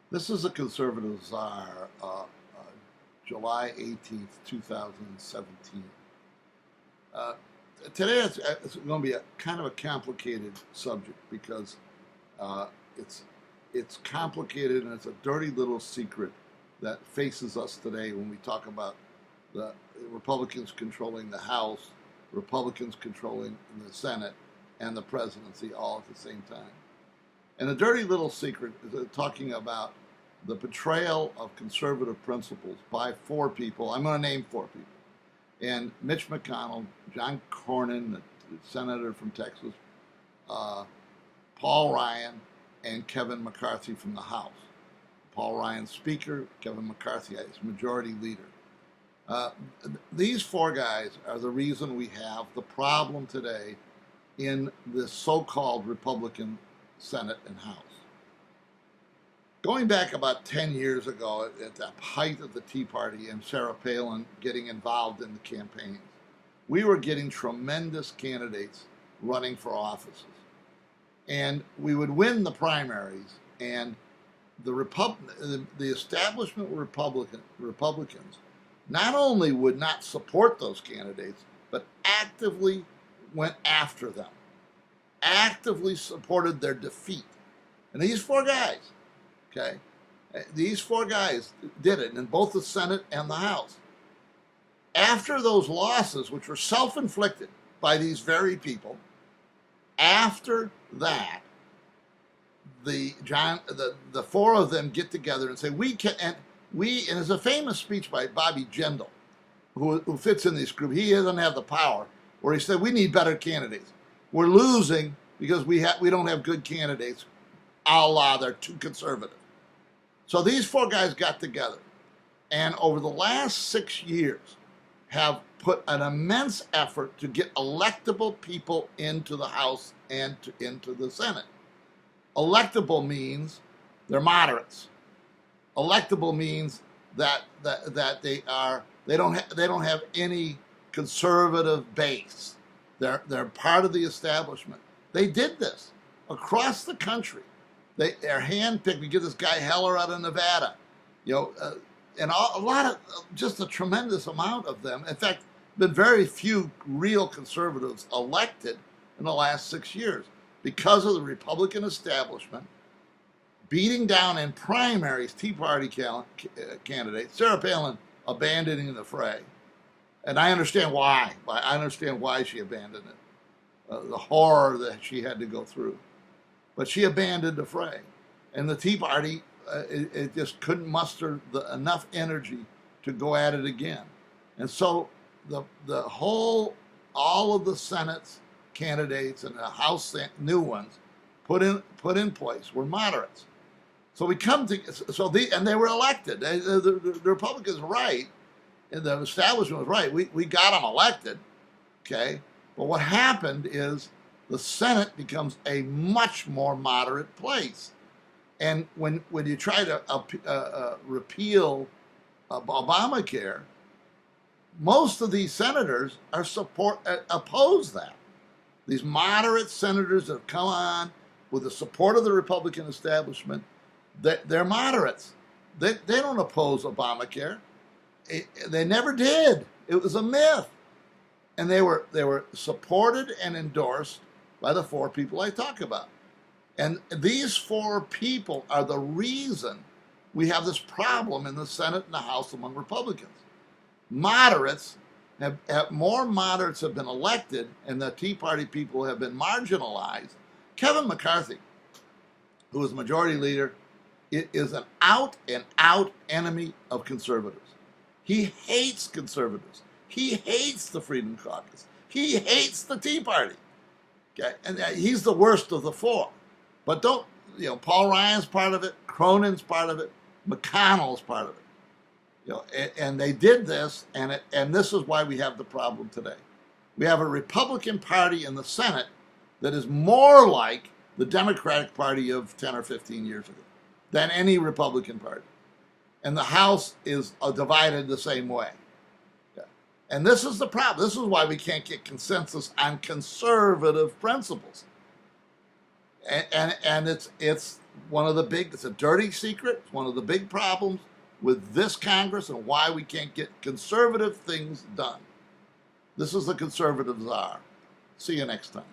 This is a conservative czar, July 18th, 2017. Uh, Today it's going to be a kind of a complicated subject because uh, it's it's complicated and it's a dirty little secret that faces us today when we talk about the Republicans controlling the House, Republicans controlling the Senate, and the presidency all at the same time. And the dirty little secret is talking about the betrayal of conservative principles by four people. I'm going to name four people. And Mitch McConnell, John Cornyn, the senator from Texas, uh, Paul Ryan, and Kevin McCarthy from the House. Paul Ryan, Speaker, Kevin McCarthy is Majority Leader. Uh, these four guys are the reason we have the problem today in this so-called Republican Senate and House. Going back about 10 years ago, at the height of the Tea Party and Sarah Palin getting involved in the campaigns, we were getting tremendous candidates running for offices. And we would win the primaries, and the establishment Republicans not only would not support those candidates, but actively went after them, actively supported their defeat. And these four guys, okay, these four guys did it in both the Senate and the House. After those losses, which were self-inflicted by these very people, after that, the four of them get together and say, and there's a famous speech by Bobby Jindal, who fits in this group. He doesn't have the power, where he said, we need better candidates. We're losing because we don't have good candidates, a la they're too conservative. So these four guys got together, and over the last 6 years have put an immense effort to get electable people into the House and into the Senate. Electable means they're moderates. Electable means that they don't have any conservative base. They're part of the establishment. They did this across the country. They're handpicked. We get this guy Heller out of Nevada, and a lot of just a tremendous amount of them. In fact, been very few real conservatives elected in the last 6 years because of the Republican establishment beating down in primaries Tea Party candidates. Sarah Palin abandoning the fray, and I understand why. I understand why she abandoned it, the horror that she had to go through. But she abandoned the fray, and the Tea Party it just couldn't muster enough energy to go at it again. And so all of the Senate's candidates and the House new ones put in place were moderates. So and they were elected. The Republicans were right, and the establishment was right. We got them elected, okay. But what happened is the Senate becomes a much more moderate place. And when you try to repeal Obamacare, most of these senators oppose that. These moderate senators that have come on with the support of the Republican establishment, they're moderates. They don't oppose Obamacare. They never did. It was a myth. And they were supported and endorsed by the four people I talk about. And these four people are the reason we have this problem in the Senate and the House among Republicans. More moderates have been elected, and the Tea Party people have been marginalized. Kevin McCarthy, who is Majority Leader, is an out-and-out enemy of conservatives. He hates conservatives. He hates the Freedom Caucus. He hates the Tea Party. Okay? And he's the worst of the four. But Paul Ryan's part of it, Cronin's part of it, McConnell's part of it. And they did this, and this is why we have the problem today. We have a Republican Party in the Senate that is more like the Democratic Party of 10 or 15 years ago than any Republican Party. And the House is divided the same way. And this is the problem. This is why we can't get consensus on conservative principles. And it's it's a dirty secret. It's one of the big problems with this Congress and why we can't get conservative things done. This is the conservative czar. See you next time.